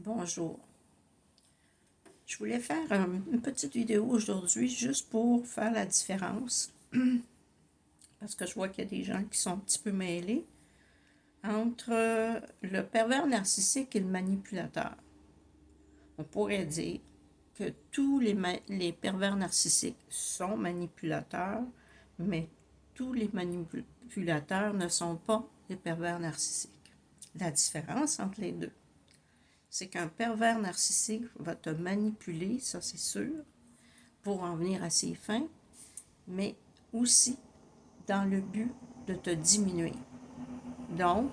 Bonjour. Je voulais faire une petite vidéo aujourd'hui juste pour faire la différence parce que je vois qu'il y a des gens qui sont un petit peu mêlés entre le pervers narcissique et le manipulateur. On pourrait dire que tous les pervers narcissiques sont manipulateurs, mais tous les manipulateurs ne sont pas des pervers narcissiques. La différence entre les deux, c'est qu'un pervers narcissique va te manipuler, ça c'est sûr, pour en venir à ses fins, mais aussi dans le but de te diminuer. Donc,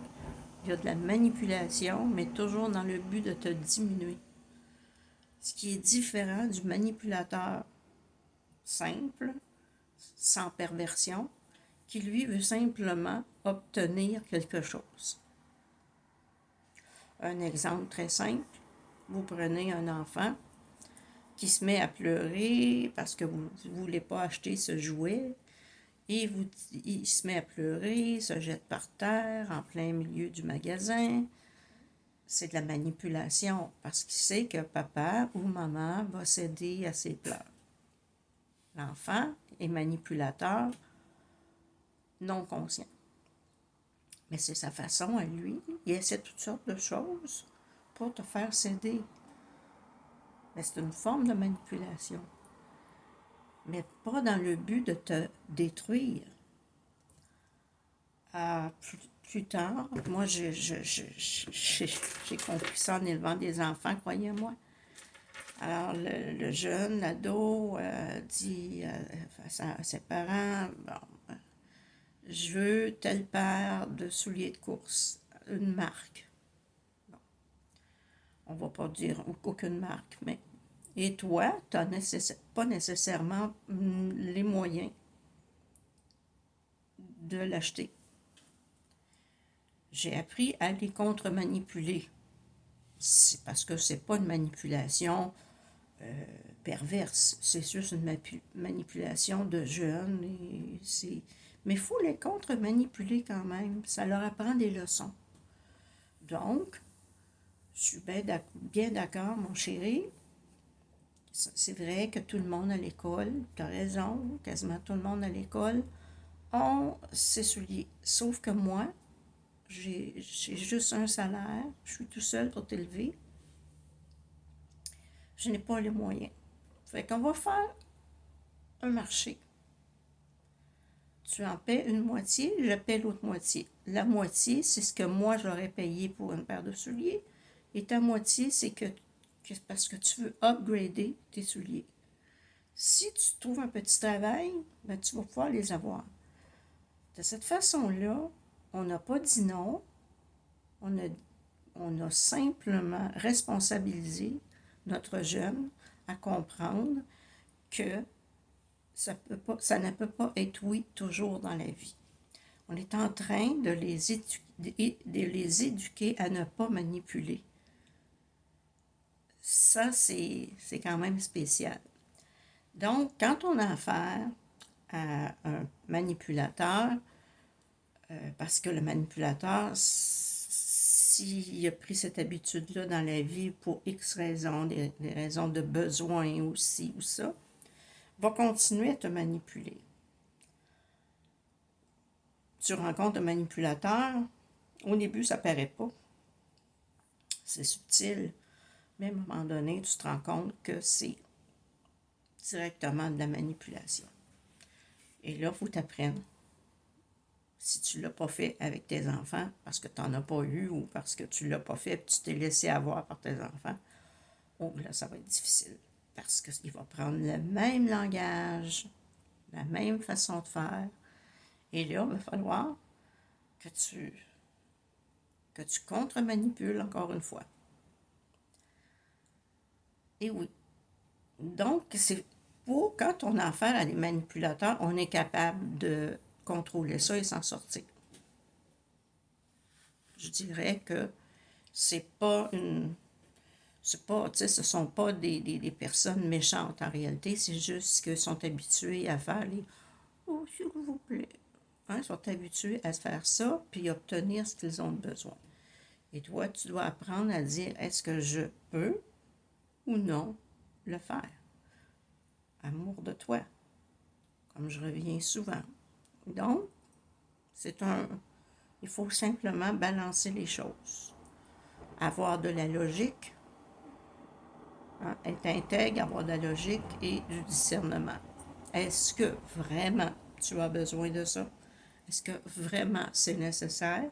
il y a de la manipulation, mais toujours dans le but de te diminuer. Ce qui est différent du manipulateur simple, sans perversion, qui lui veut simplement obtenir quelque chose. Un exemple très simple, vous prenez un enfant qui se met à pleurer parce que vous ne voulez pas acheter ce jouet, et il se met à pleurer, se jette par terre en plein milieu du magasin. C'est de la manipulation parce qu'il sait que papa ou maman va céder à ses pleurs. L'enfant est manipulateur non conscient. Mais c'est sa façon à lui. Il essaie toutes sortes de choses pour te faire céder. Mais c'est une forme de manipulation. Mais pas dans le but de te détruire. Plus tard, moi, j'ai compris ça en élevant des enfants, croyez-moi. Alors, le jeune, l'ado, dit à ses parents, bon, je veux telle paire de souliers de course, une marque. Bon, on ne va pas dire aucune marque, mais... Et toi, tu n'as pas nécessairement les moyens de l'acheter. J'ai appris à les contre-manipuler. C'est parce que c'est pas une manipulation perverse, c'est juste une manipulation de jeunes. Mais il faut les contre-manipuler quand même, ça leur apprend des leçons. Donc, je suis bien d'accord, mon chéri. C'est vrai que tout le monde à l'école, tu as raison, quasiment tout le monde à l'école ont ses souliers. Sauf que moi, j'ai juste un salaire, je suis tout seul pour t'élever. Je n'ai pas les moyens. Fait qu'on va faire un marché. Tu en paies une moitié, je paie l'autre moitié. La moitié, c'est ce que moi j'aurais payé pour une paire de souliers. Et ta moitié, c'est que parce que tu veux upgrader tes souliers. Si tu trouves un petit travail, ben, tu vas pouvoir les avoir. De cette façon-là, on n'a pas dit non, on a simplement responsabilisé notre jeune à comprendre que ça ne peut pas être oui toujours dans la vie. On est en train de les éduquer à ne pas manipuler. Ça, c'est quand même spécial. Donc, quand on a affaire à un manipulateur, parce que le manipulateur, s'il a pris cette habitude-là dans la vie pour X raisons, des raisons de besoin aussi ou ça, va continuer à te manipuler. Tu rencontres un manipulateur, au début, ça ne paraît pas. C'est subtil, mais à un moment donné, tu te rends compte que c'est directement de la manipulation. Et là, il faut t'apprendre. Si tu ne l'as pas fait avec tes enfants, parce que tu n'en as pas eu ou parce que tu ne l'as pas fait et tu t'es laissé avoir par tes enfants, oh là, ça va être difficile. Parce qu'il va prendre le même langage, la même façon de faire. Et là, il va falloir que tu contre-manipules encore une fois. Et oui. Donc, c'est pour quand on a affaire à des manipulateurs, on est capable de contrôler ça et s'en sortir. Je dirais que c'est pas une... C'est pas, tu sais, ce sont pas des personnes méchantes en réalité, c'est juste qu'ils sont habitués à faire les « Oh, s'il vous plaît ». Ils sont habitués à faire ça, puis obtenir ce qu'ils ont besoin. Et toi, tu dois apprendre à dire est-ce que je peux ou non le faire. Amour de toi, comme je reviens souvent. Donc, il faut simplement balancer les choses. Avoir de la logique, hein, être intègre, avoir de la logique et du discernement. Est-ce que vraiment tu as besoin de ça? Est-ce que vraiment c'est nécessaire?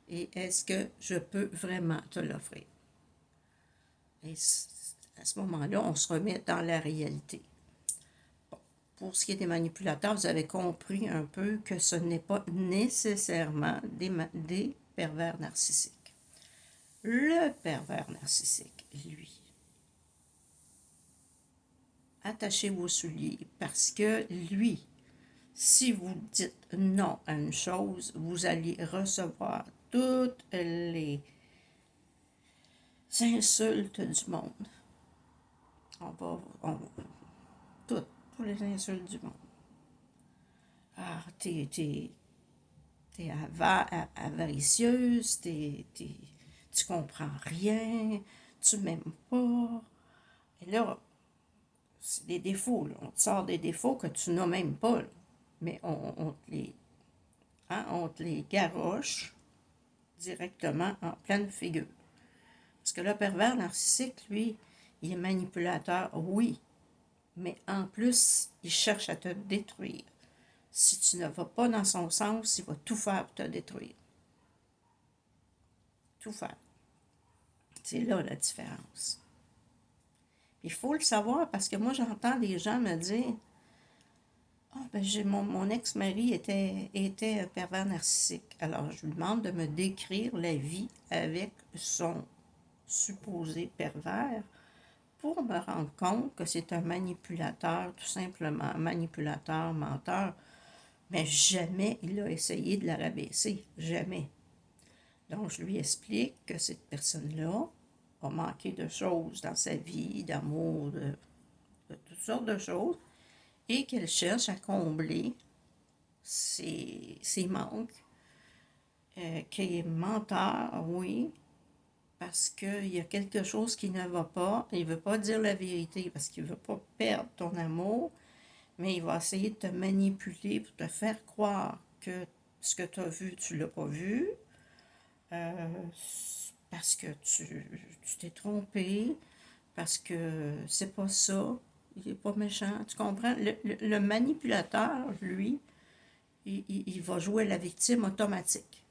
Et est-ce que je peux vraiment te l'offrir? Et à ce moment-là, on se remet dans la réalité. Bon. Pour ce qui est des manipulateurs, vous avez compris un peu que ce n'est pas nécessairement des pervers narcissiques. Le pervers narcissique, lui, attachez vos souliers parce que lui, si vous dites non à une chose, vous allez recevoir toutes les insultes du monde. Toutes les insultes du monde. Ah, t'es avaricieuse, tu comprends rien, tu m'aimes pas. Et là, c'est des défauts, là. On te sort des défauts que tu n'as même pas, là. Mais on te les garoche directement en pleine figure. Parce que le pervers narcissique, lui, il est manipulateur, oui, mais en plus, il cherche à te détruire. Si tu ne vas pas dans son sens, il va tout faire pour te détruire. Tout faire. C'est là la différence. Il faut le savoir parce que moi, j'entends des gens me dire « Ah, ben, mon ex-mari était un pervers narcissique. » Alors, je lui demande de me décrire la vie avec son supposé pervers pour me rendre compte que c'est un manipulateur, tout simplement, un manipulateur, menteur. Mais jamais il a essayé de la rabaisser. Jamais. Donc, je lui explique que cette personne-là a manqué de choses dans sa vie, d'amour, de toutes sortes de choses, et qu'elle cherche à combler ses manques, qu'il est menteur, oui, parce qu'il y a quelque chose qui ne va pas. Il ne veut pas dire la vérité parce qu'il ne veut pas perdre ton amour, mais il va essayer de te manipuler pour te faire croire que ce que tu as vu, tu ne l'as pas vu, euh, parce que tu t'es trompé, parce que c'est pas ça, il est pas méchant, tu comprends? Le manipulateur, lui, il va jouer la victime automatique.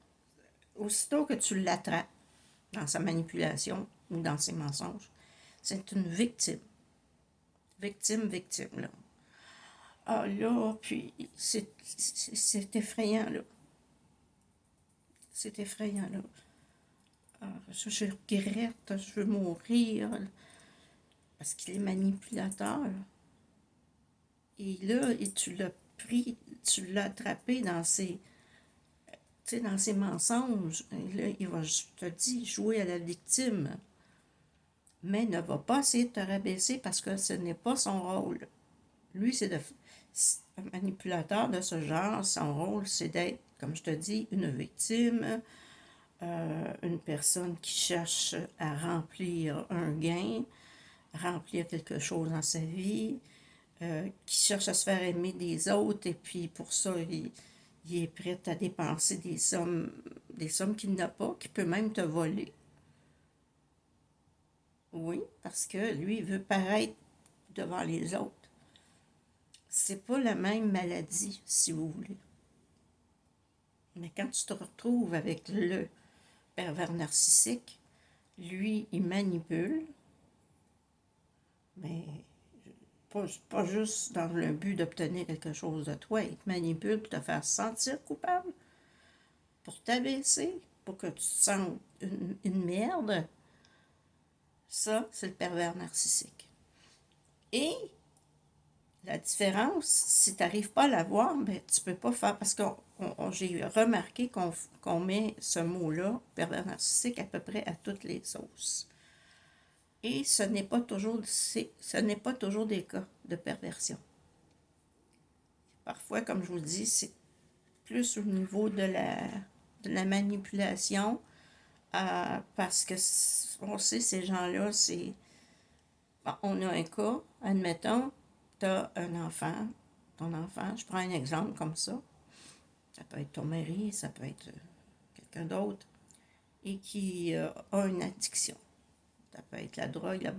Aussitôt que tu l'attrapes dans sa manipulation ou dans ses mensonges, c'est une victime. Victime, là. Ah là, puis c'est effrayant, là. C'est effrayant, là. Ah, je regrette, je veux mourir, parce qu'il est manipulateur. Et là, tu l'as pris, tu l'as attrapé dans ses mensonges. Et là, il va, je te dis, jouer à la victime. Mais ne va pas essayer de te rabaisser parce que ce n'est pas son rôle. Lui, c'est un manipulateur de ce genre. Son rôle, c'est d'être, comme je te dis, une victime, une personne qui cherche à remplir un gain, remplir quelque chose dans sa vie, qui cherche à se faire aimer des autres, et puis pour ça, il est prêt à dépenser des sommes qu'il n'a pas, qui peut même te voler. Oui, parce que lui, il veut paraître devant les autres. C'est pas la même maladie, si vous voulez. Mais quand tu te retrouves avec le pervers narcissique, lui, il manipule, mais pas juste dans le but d'obtenir quelque chose de toi. Il te manipule pour te faire sentir coupable, pour t'abaisser, pour que tu te sentes une merde. Ça, c'est le pervers narcissique. Et la différence, si tu n'arrives pas à la voir, ben, tu ne peux pas faire, parce que j'ai remarqué qu'on met ce mot-là, pervers narcissique, à peu près à toutes les sauces. Et ce n'est pas toujours des cas de perversion. Parfois, comme je vous le dis, c'est plus au niveau de la manipulation Parce que on sait, ces gens-là, c'est... Bon, on a un cas, admettons, tu as un enfant, ton enfant, je prends un exemple comme ça peut être ton mari, ça peut être quelqu'un d'autre, et qui a une addiction. Ça peut être la drogue, la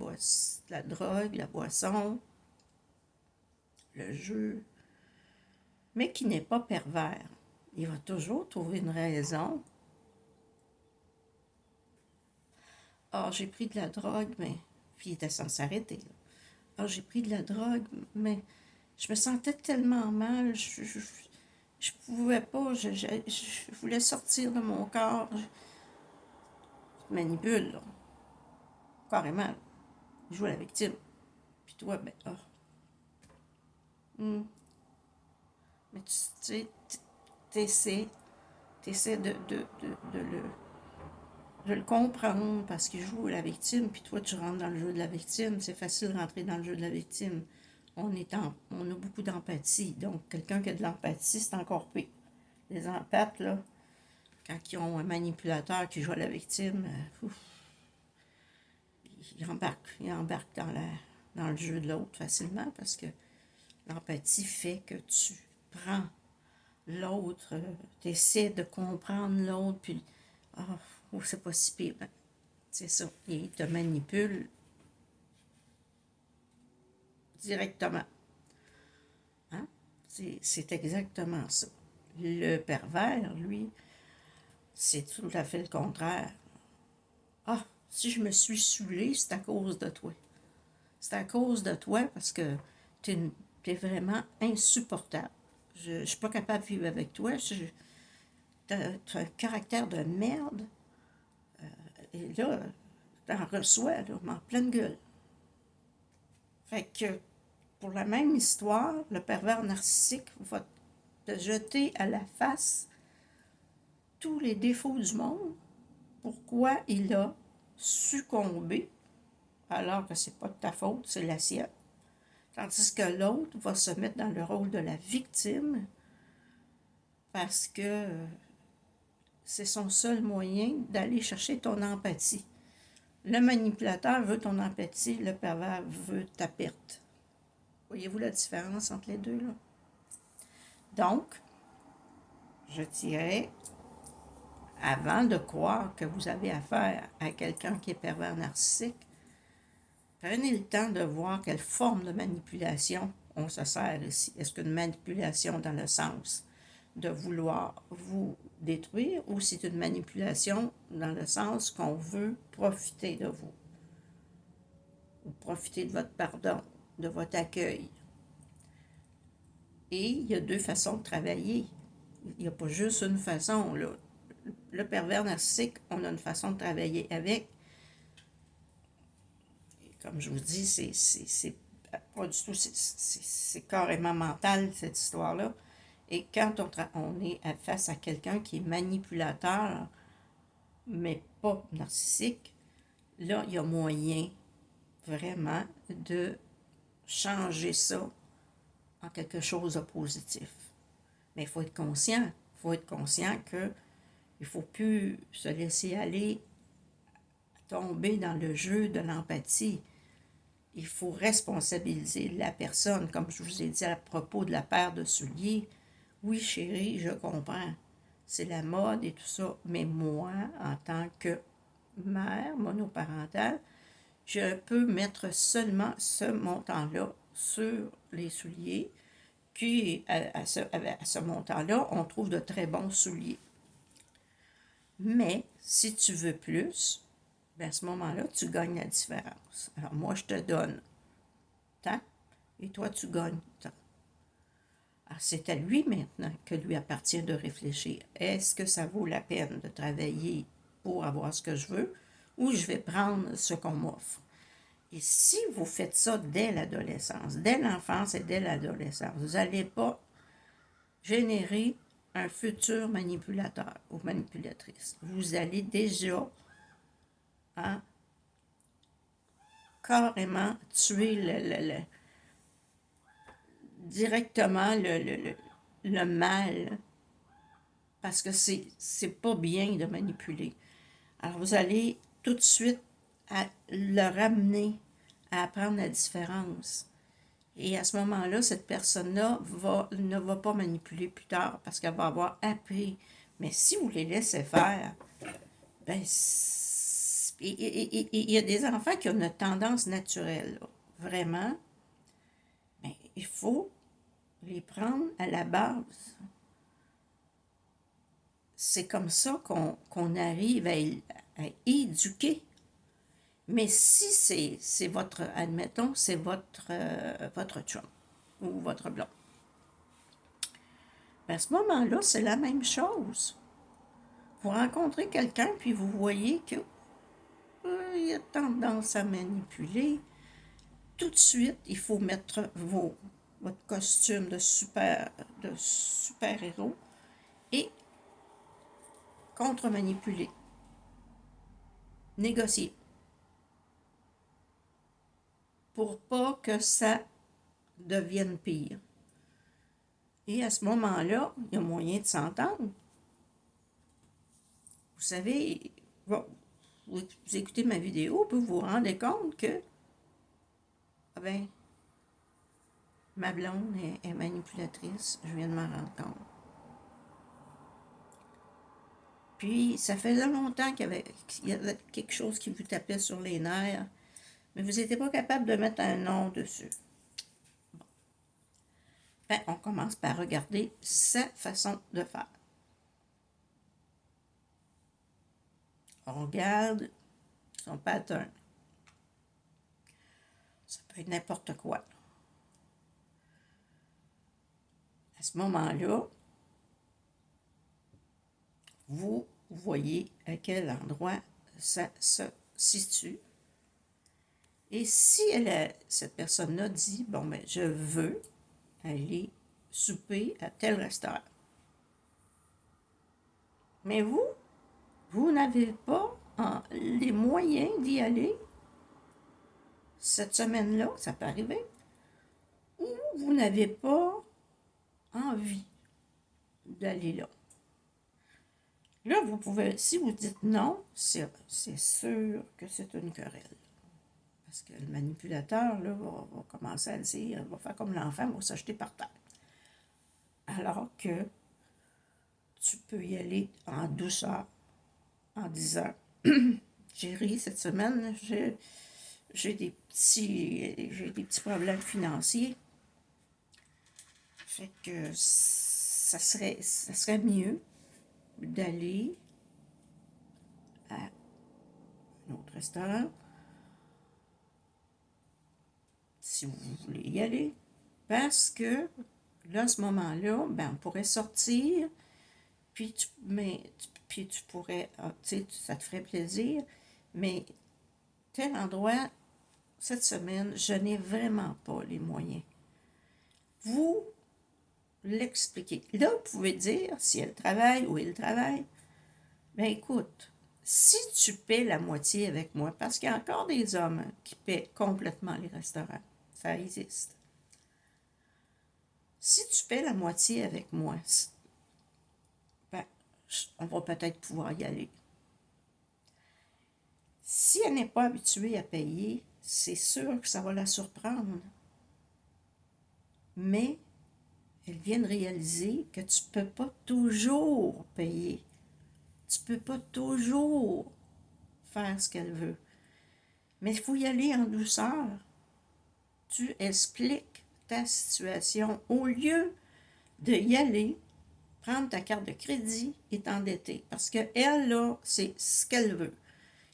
boisson, le jeu, mais qui n'est pas pervers. Il va toujours trouver une raison. Ah, j'ai pris de la drogue, mais... Puis il était sans s'arrêter. Ah, j'ai pris de la drogue, mais je me sentais tellement mal, je pouvais pas, je voulais sortir de mon corps. Je manipule, là, carrément. Je joue à la victime. Puis toi, ben, ah, mais tu sais, t'essaies de le comprendre parce qu'il joue à la victime, puis toi, tu rentres dans le jeu de la victime. C'est facile de rentrer dans le jeu de la victime. On a beaucoup d'empathie. Donc, quelqu'un qui a de l'empathie, c'est encore pire. Les empathes, là, quand ils ont un manipulateur qui joue à la victime, ils embarquent dans le jeu de l'autre facilement parce que l'empathie fait que tu prends l'autre, tu essaies de comprendre l'autre, puis c'est pas si pire. Ben, c'est ça. Et il te manipule directement. Hein? C'est exactement ça. Le pervers, lui, c'est tout à fait le contraire. Ah, si je me suis saoulée, c'est à cause de toi. C'est à cause de toi parce que t'es vraiment insupportable. Je ne suis pas capable de vivre avec toi. T'as un caractère de merde. Et là, t'en reçois, là, en pleine gueule. Fait que, pour la même histoire, le pervers narcissique va te jeter à la face tous les défauts du monde, pourquoi il a succombé, alors que c'est pas de ta faute, c'est la sienne. Tandis que l'autre va se mettre dans le rôle de la victime parce que c'est son seul moyen d'aller chercher ton empathie. Le manipulateur veut ton empathie, le pervers veut ta perte. Voyez-vous la différence entre les deux, là? Donc, je dirais, avant de croire que vous avez affaire à quelqu'un qui est pervers narcissique, prenez le temps de voir quelle forme de manipulation on se sert ici. Est-ce qu'une manipulation dans le sens de vouloir vous détruire ou c'est une manipulation dans le sens qu'on veut profiter de vous ou profiter de votre pardon, de votre accueil? Et il y a deux façons de travailler. Il n'y a pas juste une façon, là. Le pervers narcissique, on a une façon de travailler avec. Et comme je vous dis, c'est pas du tout, c'est carrément mental, cette histoire-là. Et quand on est face à quelqu'un qui est manipulateur, mais pas narcissique, là, il y a moyen vraiment de changer ça en quelque chose de positif. Mais il faut être conscient. Il faut être conscient qu'il ne faut plus se laisser aller, tomber dans le jeu de l'empathie. Il faut responsabiliser la personne, comme je vous ai dit à propos de la paire de souliers. Oui, chérie, je comprends. C'est la mode et tout ça. Mais moi, en tant que mère monoparentale, je peux mettre seulement ce montant-là sur les souliers. Puis, à ce montant-là, on trouve de très bons souliers. Mais, si tu veux plus, bien à ce moment-là, tu gagnes la différence. Alors, moi, je te donne tant, et toi, tu gagnes tant. Alors, c'est à lui maintenant que lui appartient de réfléchir. Est-ce que ça vaut la peine de travailler pour avoir ce que je veux, ou je vais prendre ce qu'on m'offre? Et si vous faites ça dès l'adolescence, dès l'enfance et dès l'adolescence, vous n'allez pas générer un futur manipulateur ou manipulatrice. Vous allez déjà carrément tuer directement le mal parce que c'est pas bien de manipuler. Alors, vous allez tout de suite le ramener à apprendre la différence. Et à ce moment-là, cette personne-là ne va pas manipuler plus tard parce qu'elle va avoir appris. Mais si vous les laissez faire, ben, il y a des enfants qui ont une tendance naturelle, là. Vraiment. Mais il faut les prendre à la base. C'est comme ça qu'on arrive à éduquer. Mais si c'est votre, admettons, c'est votre chum ou votre blond, ben à ce moment-là, c'est la même chose. Vous rencontrez quelqu'un, puis vous voyez que il a tendance à manipuler. Tout de suite, il faut mettre votre costume de super-héros et contre-manipuler. Négocier. Pour pas que ça devienne pire. Et à ce moment-là, il y a moyen de s'entendre. Vous savez, bon, vous écoutez ma vidéo, puis vous vous rendez compte que, ah ben, ma blonde est manipulatrice, je viens de m'en rendre compte. Puis, ça faisait longtemps qu'il y avait quelque chose qui vous tapait sur les nerfs, mais vous n'étiez pas capable de mettre un nom dessus. Bon. Ben, on commence par regarder sa façon de faire. On regarde son pattern. Ça peut être n'importe quoi. À ce moment-là, vous voyez à quel endroit ça se situe. Et si cette personne-là dit, bon, ben, je veux aller souper à tel restaurant. Mais vous n'avez pas les moyens d'y aller cette semaine-là, ça peut arriver, ou vous n'avez pas envie d'aller là. Là, vous pouvez, si vous dites non, c'est sûr que c'est une querelle. Parce que le manipulateur, là, va commencer à dire, va faire comme l'enfant, va s'acheter par terre. Alors que tu peux y aller en douceur, en disant, j'ai ri cette semaine, j'ai des petits problèmes financiers. Fait que ça serait mieux d'aller à un autre restaurant, si vous voulez y aller, parce que là, à ce moment-là, ben, on pourrait sortir, puis tu pourrais, tu sais, ça te ferait plaisir, mais tel endroit, cette semaine, je n'ai vraiment pas les moyens. Vous l'expliquez. Là, vous pouvez dire, si elle travaille ou il travaille, ben écoute, si tu paies la moitié avec moi, parce qu'il y a encore des hommes qui paient complètement les restaurants, ça existe. Si tu paies la moitié avec moi, ben, on va peut-être pouvoir y aller. Si elle n'est pas habituée à payer, c'est sûr que ça va la surprendre. Mais elle vient de réaliser que tu ne peux pas toujours payer. Tu ne peux pas toujours faire ce qu'elle veut. Mais il faut y aller en douceur. Tu expliques ta situation au lieu de y aller, prendre ta carte de crédit et t'endetter. Parce qu'elle, là, c'est ce qu'elle veut.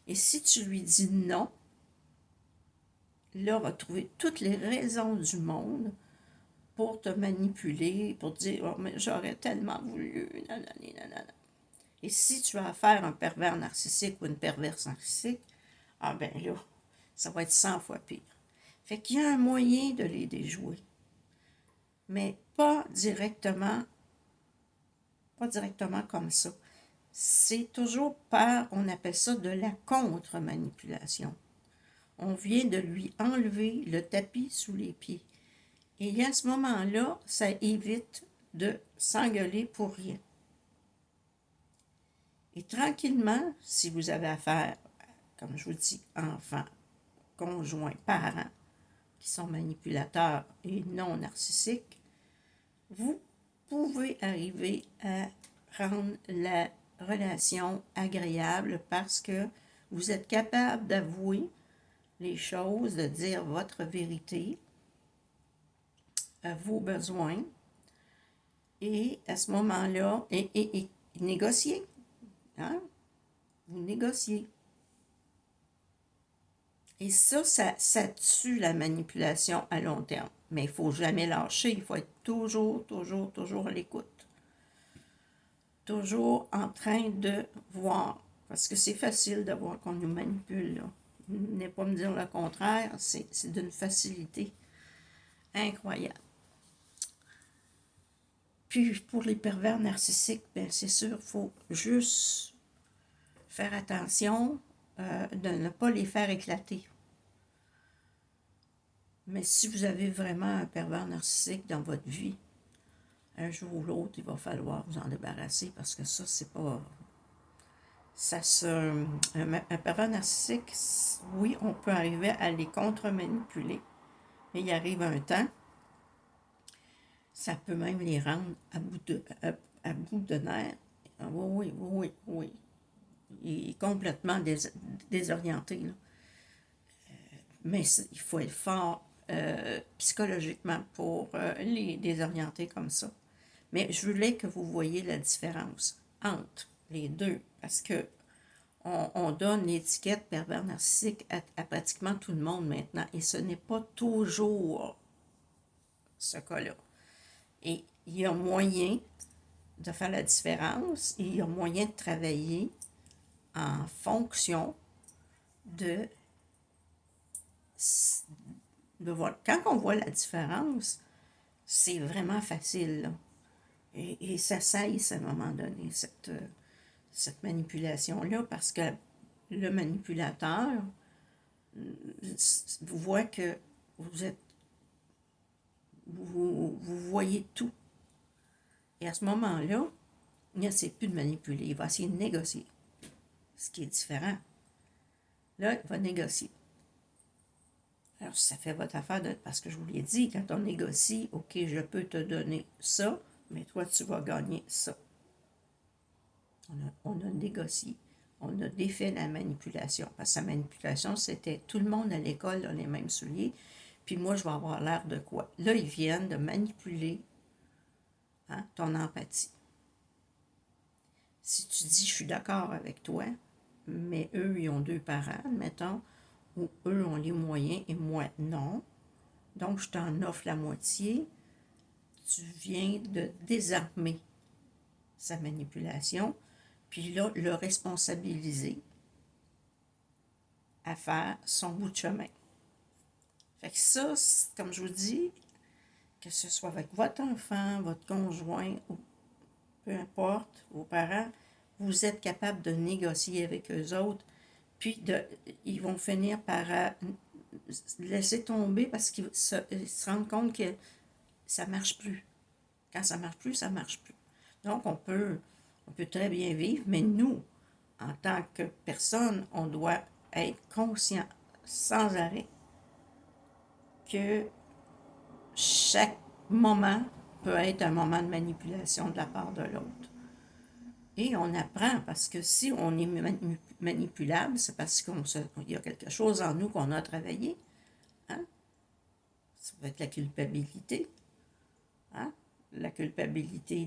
Et si tu lui dis non, là, elle va trouver toutes les raisons du monde pour te manipuler, pour te dire, oh, mais j'aurais tellement voulu, nanani, nanana. Et si tu as affaire à un pervers narcissique ou une perverse narcissique, ah ben là, ça va être 100 fois pire. Fait qu'il y a un moyen de les déjouer, mais pas directement comme ça. C'est toujours par, on appelle ça de la contre-manipulation. On vient de lui enlever le tapis sous les pieds. Et à ce moment-là, ça évite de s'engueuler pour rien. Et tranquillement, si vous avez affaire, comme je vous dis, enfants, conjoints, parents, qui sont manipulateurs et non narcissiques, vous pouvez arriver à rendre la relation agréable parce que vous êtes capable d'avouer les choses, de dire votre vérité, vos besoins, et à ce moment-là, et négocier. Hein? Vous négociez. Et ça tue la manipulation à long terme. Mais il ne faut jamais lâcher. Il faut être toujours, toujours, toujours à l'écoute. Toujours en train de voir. Parce que c'est facile de voir qu'on nous manipule, là. Ne pas me dire le contraire, c'est d'une facilité incroyable. Puis pour les pervers narcissiques, ben c'est sûr, il faut juste faire attention de ne pas les faire éclater. Mais si vous avez vraiment un pervers narcissique dans votre vie, un jour ou l'autre, il va falloir vous en débarrasser parce que ça, c'est pas... un pervers narcissique, oui, on peut arriver à les contre-manipuler, mais il arrive un temps, ça peut même les rendre à bout de nerfs. Oui, oui, oui, oui. Il est complètement désorienté, là. Mais il faut être fort psychologiquement pour les désorienter comme ça. Mais je voulais que vous voyiez la différence entre les deux, parce que on donne l'étiquette pervers narcissique à pratiquement tout le monde maintenant, et ce n'est pas toujours ce cas-là. Et il y a moyen de faire la différence, et il y a moyen de travailler en fonction de voir. Quand on voit la différence, c'est vraiment facile, là. Et ça cesse à un moment donné, cette manipulation-là, parce que le manipulateur vous voit que vous voyez tout. Et à ce moment-là, il n'essaie plus de manipuler, il va essayer de négocier, ce qui est différent. Là, il va négocier. Alors, ça fait votre affaire, parce que je vous l'ai dit, quand on négocie, OK, je peux te donner ça, mais toi, tu vas gagner ça. On a négocié. On a défait la manipulation. Parce que la manipulation, c'était tout le monde à l'école a les mêmes souliers, puis moi, je vais avoir l'air de quoi? Là, ils viennent de manipuler, hein, ton empathie. Si tu dis, je suis d'accord avec toi, mais eux, ils ont 2 parents, admettons, ou eux ont les moyens et moi, non. Donc, je t'en offre la moitié. Tu viens de désarmer sa manipulation, puis là, le responsabiliser à faire son bout de chemin. Fait que ça, comme je vous dis, que ce soit avec votre enfant, votre conjoint, ou peu importe, vos parents, vous êtes capable de négocier avec eux autres, puis ils vont finir par laisser tomber parce qu'ils se rendent compte que ça ne marche plus. Quand ça ne marche plus, ça ne marche plus. Donc, on peut très bien vivre, mais nous, en tant que personne, on doit être conscient sans arrêt que chaque moment peut être un moment de manipulation de la part de l'autre. Et on apprend, parce que si on est manipulable, c'est parce qu'il y a quelque chose en nous qu'on a travaillé. Hein? Ça va être la culpabilité. Hein? La culpabilité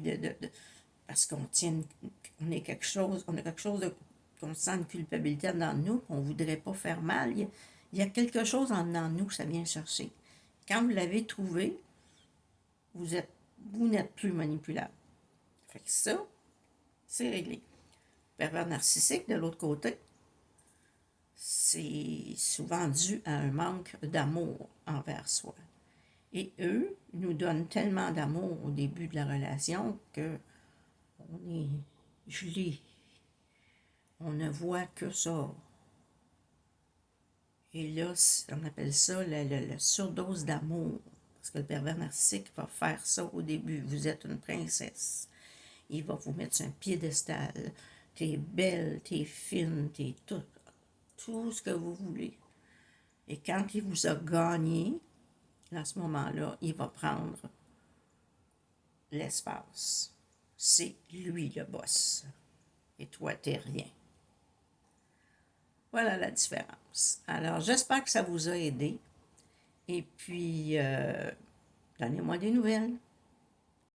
parce qu'on on a quelque chose qu'on sent une culpabilité dans nous, qu'on ne voudrait pas faire mal. Il y a quelque chose en nous que ça vient chercher. Quand vous l'avez trouvé, vous n'êtes plus manipulable. Fait que ça, c'est réglé. Pervers narcissique, de l'autre côté, c'est souvent dû à un manque d'amour envers soi. Et eux nous donnent tellement d'amour au début de la relation que on est gelé. On ne voit que ça. Et là, on appelle ça la surdose d'amour. Parce que le pervers narcissique va faire ça au début. Vous êtes une princesse. Il va vous mettre sur un piédestal. t'es belle, t'es fine, t'es tout ce que vous voulez. Et quand il vous a gagné, à ce moment-là, il va prendre l'espace. C'est lui le boss. Et toi, t'es rien. Voilà la différence. Alors, j'espère que ça vous a aidé. Et puis, donnez-moi des nouvelles.